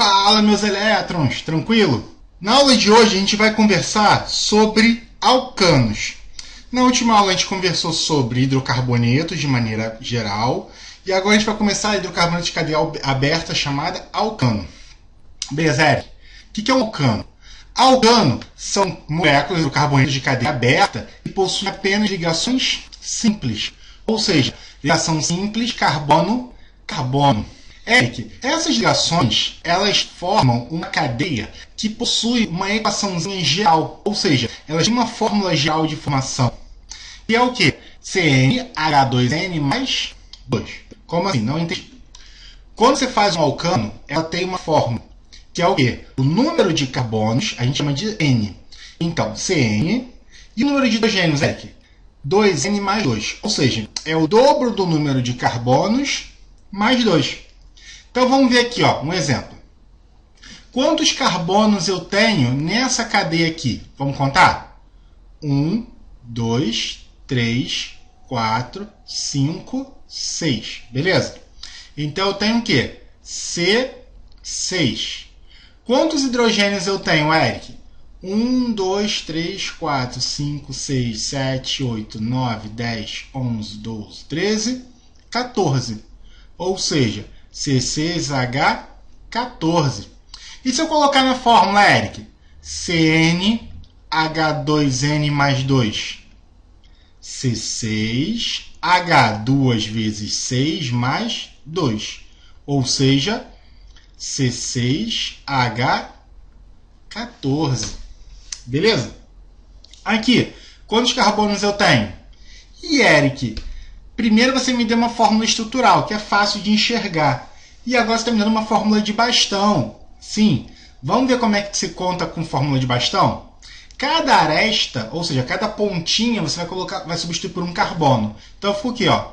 Fala, meus elétrons, tranquilo? Na aula de hoje a gente vai conversar sobre alcanos. Na última aula a gente conversou sobre hidrocarbonetos de maneira geral e agora a gente vai começar a hidrocarboneto de cadeia aberta chamada alcano. Beleza, Eric? O que é um alcano? Alcano são moléculas de carbonetos de cadeia aberta que possuem apenas ligações simples, ou seja, ligação simples carbono-carbono. Eric, essas ligações elas formam uma cadeia que possui uma equaçãozinha geral, ou seja, elas têm uma fórmula geral de formação. E é o que? CnH2n mais 2. Como assim? Não entendi. Quando você faz um alcano, ela tem uma fórmula, que é o que? O número de carbonos, a gente chama de N. Então, Cn, e o número de hidrogênios, Eric? 2n mais 2. Ou seja, é o dobro do número de carbonos mais 2. Então vamos ver aqui, ó, um exemplo. Quantos carbonos eu tenho nessa cadeia aqui? Vamos contar? 1, 2, 3, 4, 5, 6. Beleza? Então eu tenho o quê? C6. Quantos hidrogênios eu tenho, Eric? 1, 2, 3, 4, 5, 6, 7, 8, 9, 10, 11, 12, 13, 14. Ou seja, C6H14. E se eu colocar na fórmula, Eric? CnH2n mais 2. C6H 2 vezes 6 mais 2. Ou seja, C6H14. Beleza? Aqui, quantos carbonos eu tenho? E, Eric, primeiro você me deu uma fórmula estrutural, que é fácil de enxergar. E agora você está me dando uma fórmula de bastão. Sim, vamos ver como é que se conta com fórmula de bastão? Cada aresta, ou seja, cada pontinha, você vai substituir por um carbono. Então, ficou aqui, ó.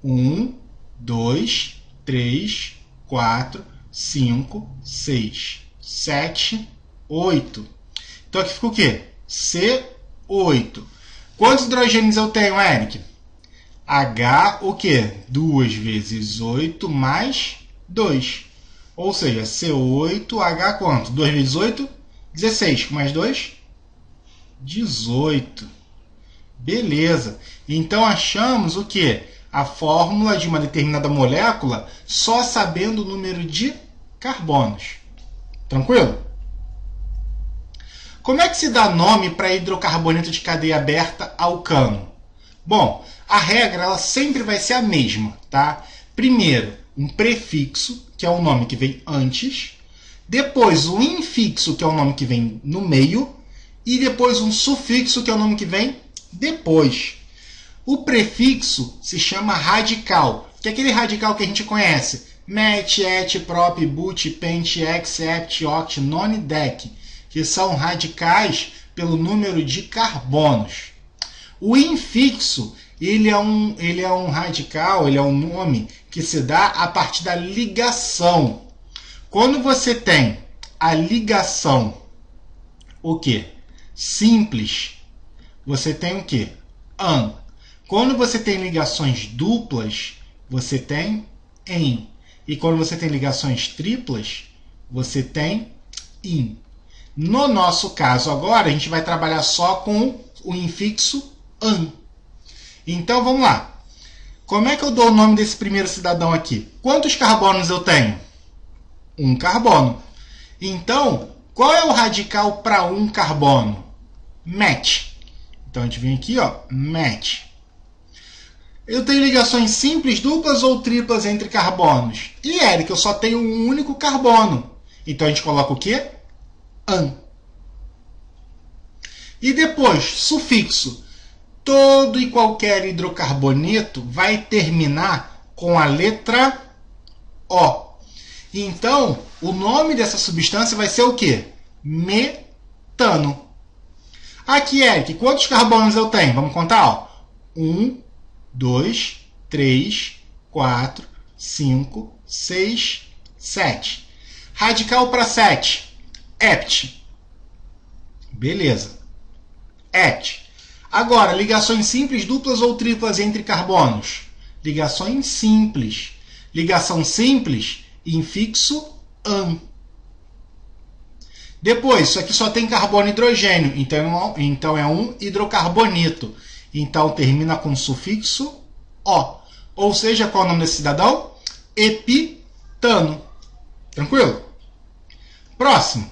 1, 2, 3, 4, 5, 6, 7, 8. Então, aqui ficou o quê? C8. Quantos hidrogênios eu tenho, Eric? H, o quê? 2 vezes 8 mais 2. Ou seja, C8H quanto? 2 vezes 8? 16. Mais 2? 18. Beleza. Então, achamos o quê? A fórmula de uma determinada molécula só sabendo o número de carbonos. Tranquilo? Como é que se dá nome para hidrocarboneto de cadeia aberta alcano? Bom, a regra ela sempre vai ser a mesma, tá? Primeiro, um prefixo, que é o nome que vem antes, depois um infixo, que é o nome que vem no meio, e depois um sufixo, que é o nome que vem depois. O prefixo se chama radical, que é aquele radical que a gente conhece. Met, et, prop, but, pent, ex, hept, oct, non, dec, que são radicais pelo número de carbonos. O infixo, ele é um radical, ele é um nome que se dá a partir da ligação. Quando você tem a ligação, o quê? Simples, você tem o quê? An. Quando você tem ligações duplas, você tem en. E quando você tem ligações triplas, você tem in. No nosso caso agora, a gente vai trabalhar só com o infixo an. Então, vamos lá. Como é que eu dou o nome desse primeiro cidadão aqui? Quantos carbonos eu tenho? Um carbono. Então, qual é o radical para um carbono? Met. Então, a gente vem aqui, ó, met. Eu tenho ligações simples, duplas ou triplas entre carbonos? E, Eric, eu só tenho um único carbono. Então, a gente coloca o quê? An. E depois, sufixo. Todo e qualquer hidrocarboneto vai terminar com a letra O. Então, o nome dessa substância vai ser o quê? Metano. Aqui, Eric, quantos carbonos eu tenho? Vamos contar? Ó. 1, 2, 3, 4, 5, 6, 7. Radical para 7. Hept. Beleza. Et. Agora, ligações simples, duplas ou triplas entre carbonos? Ligações simples. Ligação simples, infixo an. Depois, isso aqui só tem carbono e hidrogênio, então é um hidrocarbonito. Então termina com sufixo O. Ou seja, qual é o nome desse cidadão? Epitano. Tranquilo? Próximo.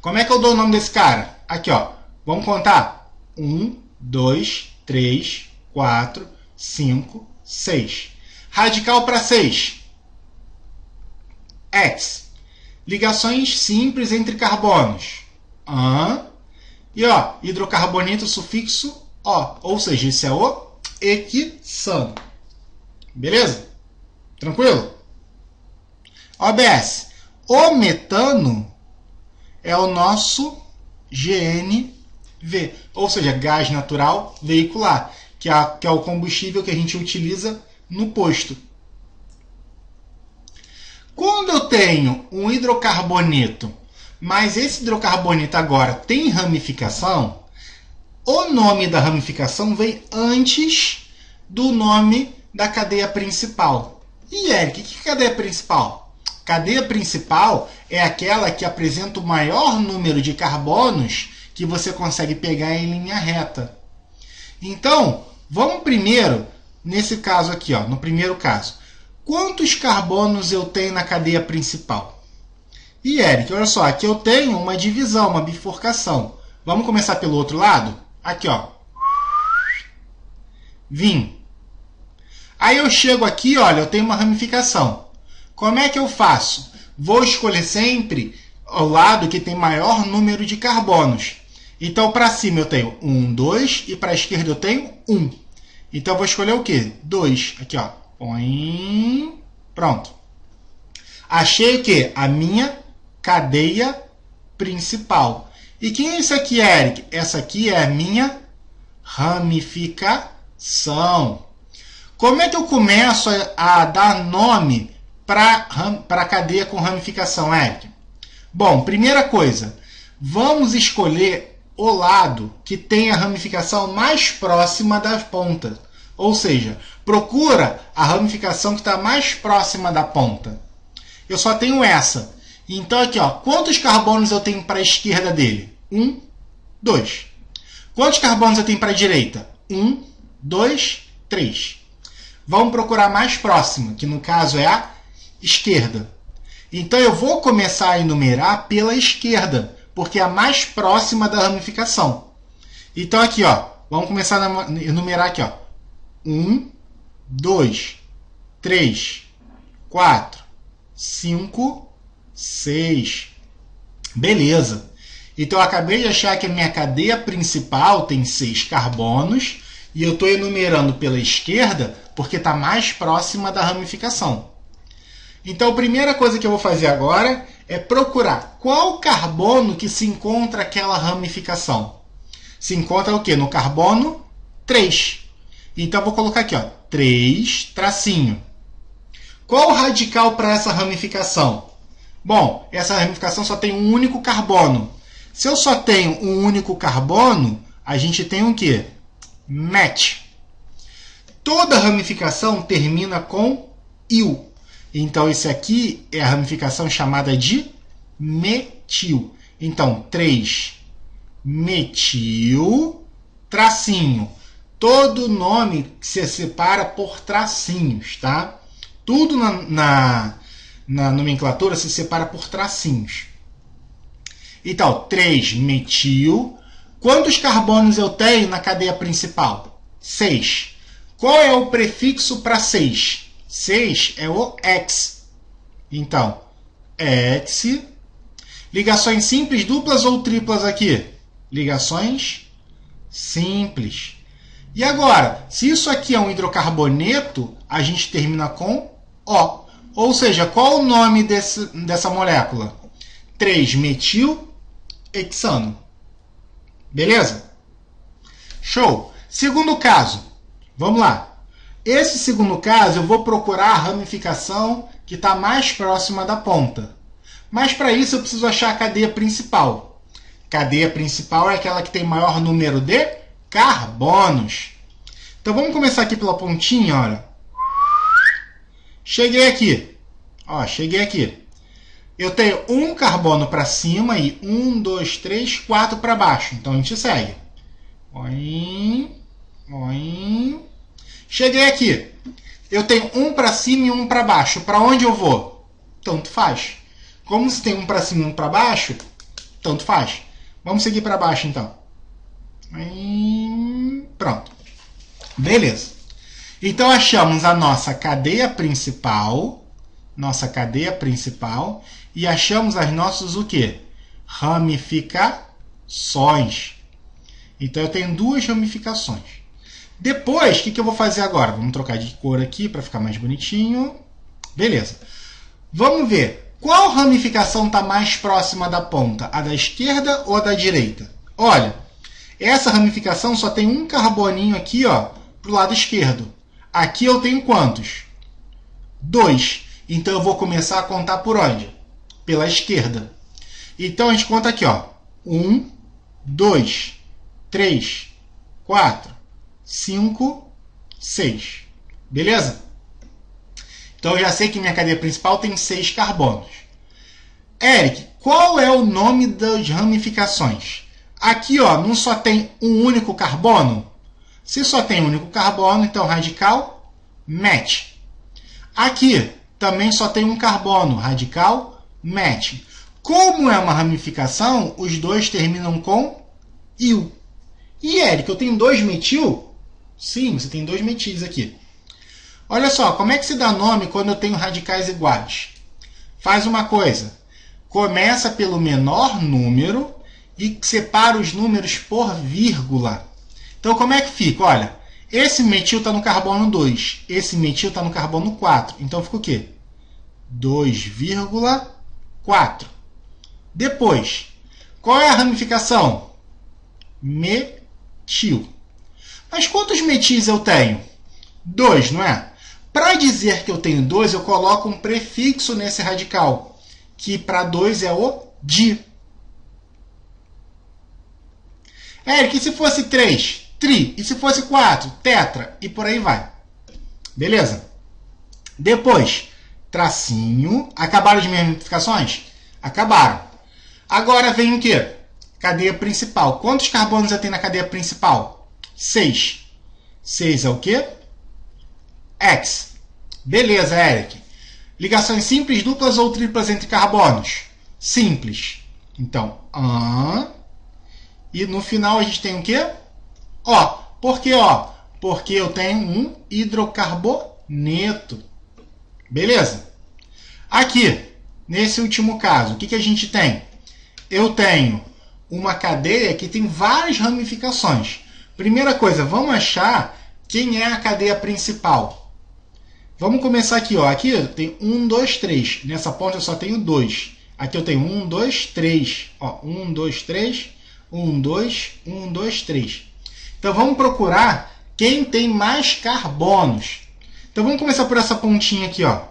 Como é que eu dou o nome desse cara? Aqui, ó. Vamos contar? 1, 2, 3, 4, 5, 6. Radical para 6. X. Ligações simples entre carbonos. E ó, hidrocarbonito sufixo O. Ou seja, esse é o hexano. Beleza? Tranquilo? OBS. O metano é o nosso GNV. Ou seja, gás natural veicular. Que é o combustível que a gente utiliza no posto. Quando eu tenho um hidrocarboneto, mas esse hidrocarboneto agora tem ramificação, o nome da ramificação vem antes do nome da cadeia principal. E Eric, o que é cadeia principal? Cadeia principal é aquela que apresenta o maior número de carbonos que você consegue pegar em linha reta. Então, vamos primeiro, nesse caso aqui, ó, no primeiro caso. Quantos carbonos eu tenho na cadeia principal? E, Eric, olha só, aqui eu tenho uma divisão, uma bifurcação. Vamos começar pelo outro lado? Aqui, ó. Vim. Aí eu chego aqui, olha, eu tenho uma ramificação. Como é que eu faço? Vou escolher sempre o lado que tem maior número de carbonos. Então, para cima eu tenho 1, 2, e para a esquerda eu tenho 1. Então, eu vou escolher o quê? 2. Aqui, ó. Põe. Pronto. Achei o quê? A minha cadeia principal. E quem é isso aqui, Eric? Essa aqui é a minha ramificação. Como é que eu começo a dar nome para a cadeia com ramificação, Eric? Bom, primeira coisa, vamos escolher o lado que tem a ramificação mais próxima da ponta. Ou seja, procura a ramificação que está mais próxima da ponta. Eu só tenho essa. Então aqui, ó, quantos carbonos eu tenho para a esquerda dele? 1, 2. Quantos carbonos eu tenho para a direita? 1, 2, 3. Vamos procurar a mais próxima, que no caso é a esquerda. Então eu vou começar a enumerar pela esquerda, porque é a mais próxima da ramificação. Então aqui, ó, vamos começar a enumerar aqui, ó. 1, 2, 3, 4, 5, 6. Beleza. Então, eu acabei de achar que a minha cadeia principal tem 6 carbonos e eu estou enumerando pela esquerda porque está mais próxima da ramificação. Então, a primeira coisa que eu vou fazer agora é procurar qual carbono que se encontra aquela ramificação. Se encontra o quê? No carbono 3. Então, eu vou colocar aqui, ó, 3, tracinho. Qual o radical para essa ramificação? Bom, essa ramificação só tem um único carbono. Se eu só tenho um único carbono, a gente tem o quê? Match. Toda ramificação termina com il. Então, esse aqui é a ramificação chamada de metil. Então, 3, metil, tracinho. Todo nome se separa por tracinhos, tá? Tudo na nomenclatura se separa por tracinhos. Então, 3, metil. Quantos carbonos eu tenho na cadeia principal? 6. Qual é o prefixo para 6? 6 é o X. Então, X. Ligações simples, duplas ou triplas aqui? Ligações simples. E agora, se isso aqui é um hidrocarboneto, a gente termina com O. Ou seja, qual o nome dessa molécula? 3-metil-hexano. Beleza? Show! Segundo caso. Vamos lá. Esse segundo caso, eu vou procurar a ramificação que está mais próxima da ponta. Mas para isso eu preciso achar a cadeia principal. Cadeia principal é aquela que tem maior número de carbonos. Então vamos começar aqui pela pontinha, olha. Cheguei aqui. Ó, cheguei aqui. Eu tenho um carbono para cima e 1, 2, 3, 4 para baixo. Então a gente segue. Oim, oim. Cheguei aqui. Eu tenho um para cima e um para baixo. Para onde eu vou? Tanto faz. Como se tem um para cima e um para baixo, tanto faz. Vamos seguir para baixo então. Pronto. Beleza. Então achamos a nossa cadeia principal. E achamos as nossas o quê? Ramificações. Então eu tenho duas ramificações. Depois, o que eu vou fazer agora? Vamos trocar de cor aqui para ficar mais bonitinho. Beleza. Vamos ver. Qual ramificação está mais próxima da ponta? A da esquerda ou a da direita? Olha, essa ramificação só tem um carboninho aqui, ó, para o lado esquerdo. Aqui eu tenho quantos? 2. Então eu vou começar a contar por onde? Pela esquerda. Então a gente conta aqui, ó. 1, 2, 3, 4, 5, 6. Beleza? Então eu já sei que minha cadeia principal tem 6 carbonos. Eric, qual é o nome das ramificações? Aqui, ó, não só tem um único carbono? Se só tem um único carbono, então radical match. Aqui também só tem um carbono, radical match. Como é uma ramificação, os dois terminam com il. E, Eric, eu tenho 2 metil? Sim, você tem 2 metis aqui. Olha só, como é que se dá nome quando eu tenho radicais iguais? Faz uma coisa. Começa pelo menor número e separa os números por vírgula. Então, como é que fica? Olha, esse metil está no carbono 2, esse metil está no carbono 4. Então, fica o quê? 2,4. Depois, qual é a ramificação? Metil. Mas quantos metis eu tenho? 2, não é? Para dizer que eu tenho 2, eu coloco um prefixo nesse radical, que para 2 é o di. Eric, e se fosse 3? Tri. E se fosse 4? Tetra. E por aí vai. Beleza? Depois, tracinho. Acabaram as minhas ramificações? Acabaram. Agora vem o quê? Cadeia principal. Quantos carbonos eu tenho na cadeia principal? 6. 6 é o quê? X. Beleza, Eric. Ligações simples, duplas ou triplas entre carbonos? Simples. Então, e no final a gente tem o quê? Ó. Por que ó? Porque eu tenho um hidrocarboneto. Beleza? Aqui, nesse último caso, o que a gente tem? Eu tenho uma cadeia que tem várias ramificações. Primeira coisa, vamos achar quem é a cadeia principal. Vamos começar aqui, ó. Aqui eu tenho 1, 2, 3. Nessa ponta eu só tenho 2. Aqui eu tenho 1, 2, 3. Ó, 1, 2, 3. 1, 2, 1, 2, 3. Então vamos procurar quem tem mais carbonos. Então vamos começar por essa pontinha aqui, ó.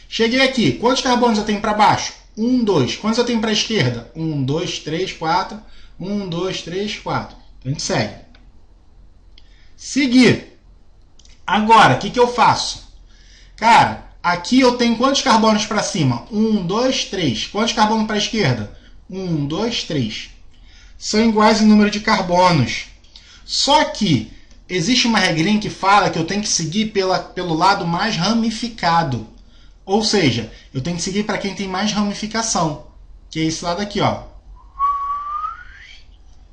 Cheguei aqui. Quantos carbonos eu tenho para baixo? 1, 2. Quantos eu tenho para a esquerda? 1, 2, 3, 4. 1, 2, 3, 4. Então a gente segue. Seguir. Agora, o que eu faço? Cara, aqui eu tenho quantos carbonos para cima? 1, 2, 3. Quantos carbonos para a esquerda? 1, 2, 3. São iguais em número de carbonos. Só que existe uma regrinha que fala que eu tenho que seguir pelo lado mais ramificado. Ou seja, eu tenho que seguir para quem tem mais ramificação. Que é esse lado aqui, ó.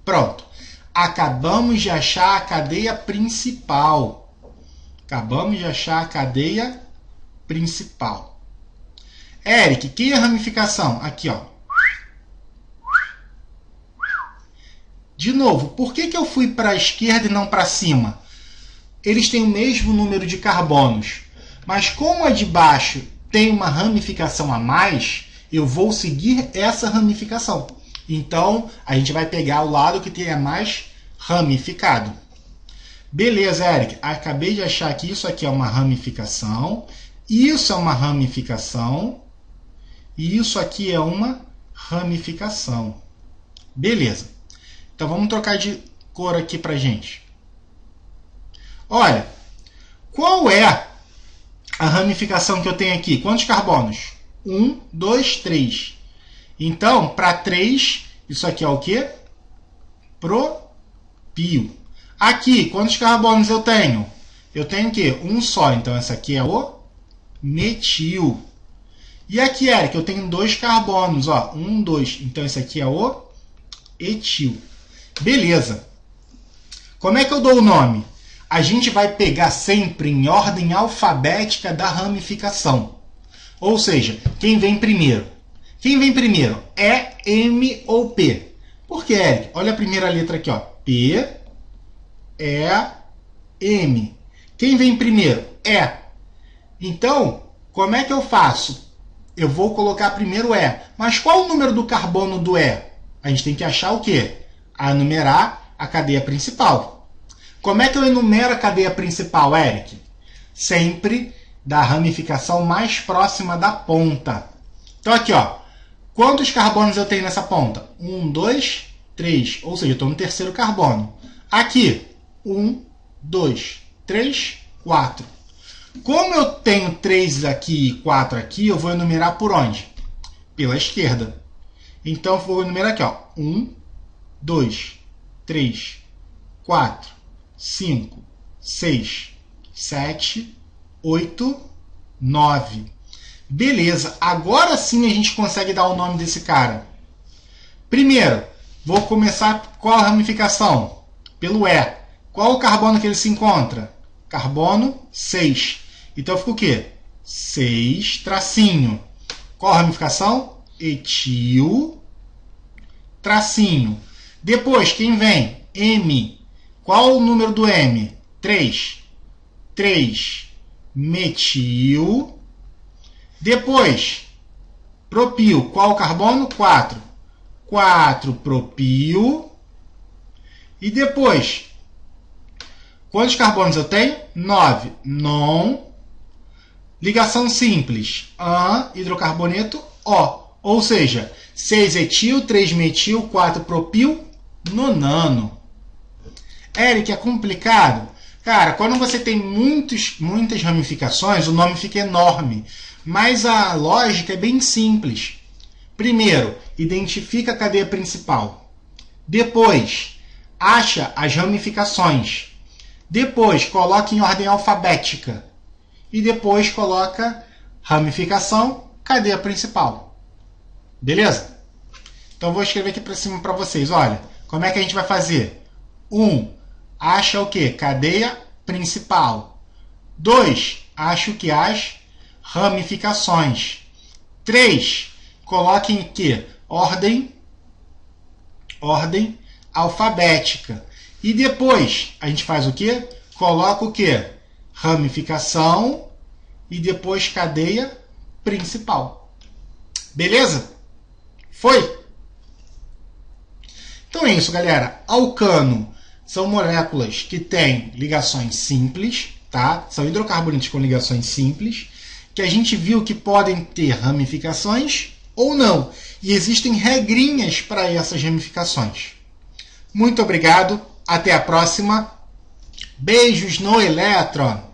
Pronto. Acabamos de achar a cadeia principal. Acabamos de achar a cadeia principal. Eric, que é a ramificação? Aqui, ó. De novo, por que eu fui para a esquerda e não para cima? Eles têm o mesmo número de carbonos. Mas como a de baixo tem uma ramificação a mais, eu vou seguir essa ramificação. Então, a gente vai pegar o lado que tenha mais ramificado. Beleza, Eric. Acabei de achar que isso aqui é uma ramificação. Isso é uma ramificação. E isso aqui é uma ramificação. Beleza. Então, vamos trocar de cor aqui pra gente. Olha, qual é a ramificação que eu tenho aqui? Quantos carbonos? 1, 2, 3. Então, para 3, isso aqui é o quê? Propio. Aqui, quantos carbonos eu tenho? Eu tenho o quê? Um só. Então, essa aqui é o metil. E aqui, Eric, eu tenho 2 carbonos. Ó, 1, 2. Então, esse aqui é o etil. Beleza. Como é que eu dou o nome? A gente vai pegar sempre em ordem alfabética da ramificação. Ou seja, quem vem primeiro? Quem vem primeiro? É M ou P? Por quê, Eric? Olha a primeira letra aqui, ó. P, E, M. Quem vem primeiro? E. Então, como é que eu faço? Eu vou colocar primeiro E. Mas qual o número do carbono do E? A gente tem que achar o quê? Enumerar a cadeia principal. Como é que eu enumero a cadeia principal, Eric? Sempre da ramificação mais próxima da ponta. Então aqui, ó. Quantos carbonos eu tenho nessa ponta? 1, 2, 3. Ou seja, eu estou no terceiro carbono. Aqui, 1, 2, 3, 4. Como eu tenho 3 aqui e 4 aqui, eu vou enumerar por onde? Pela esquerda. Então, eu vou enumerar aqui, ó. 1, 2, 3, 4, 5, 6, 7, 8, 9. Beleza. Agora sim a gente consegue dar o nome desse cara. Primeiro, vou começar qual a ramificação? Pelo E. Qual o carbono que ele se encontra? Carbono 6. Então fica o quê? 6 tracinho. Qual a ramificação? Etil tracinho. Depois, quem vem? M. Qual o número do M? 3. 3. Metil. Depois, propio. Qual o carbono? 4. 4 propio. E depois, quantos carbonos eu tenho? 9. Non. Ligação simples. An, hidrocarboneto, O. Ou seja, 6 etil, 3 metil, 4 propil, nonano. Eric, é complicado? Cara, quando você tem muitas ramificações, o nome fica enorme. Mas a lógica é bem simples. Primeiro, identifica a cadeia principal. Depois, acha as ramificações. Depois, coloca em ordem alfabética. E depois coloca ramificação, cadeia principal. Beleza? Então, vou escrever aqui para cima para vocês. Olha, como é que a gente vai fazer? 1. Acha o quê? Cadeia principal. 2. Acha o que? As ramificações. 3. Coloque em quê? Ordem alfabética. E depois, a gente faz o quê? Coloca o quê? Ramificação e depois cadeia principal. Beleza? Foi? Então é isso, galera. Alcano são moléculas que têm ligações simples, tá? São hidrocarbonetos com ligações simples, que a gente viu que podem ter ramificações ou não. E existem regrinhas para essas ramificações. Muito obrigado. Até a próxima. Beijos no elétron.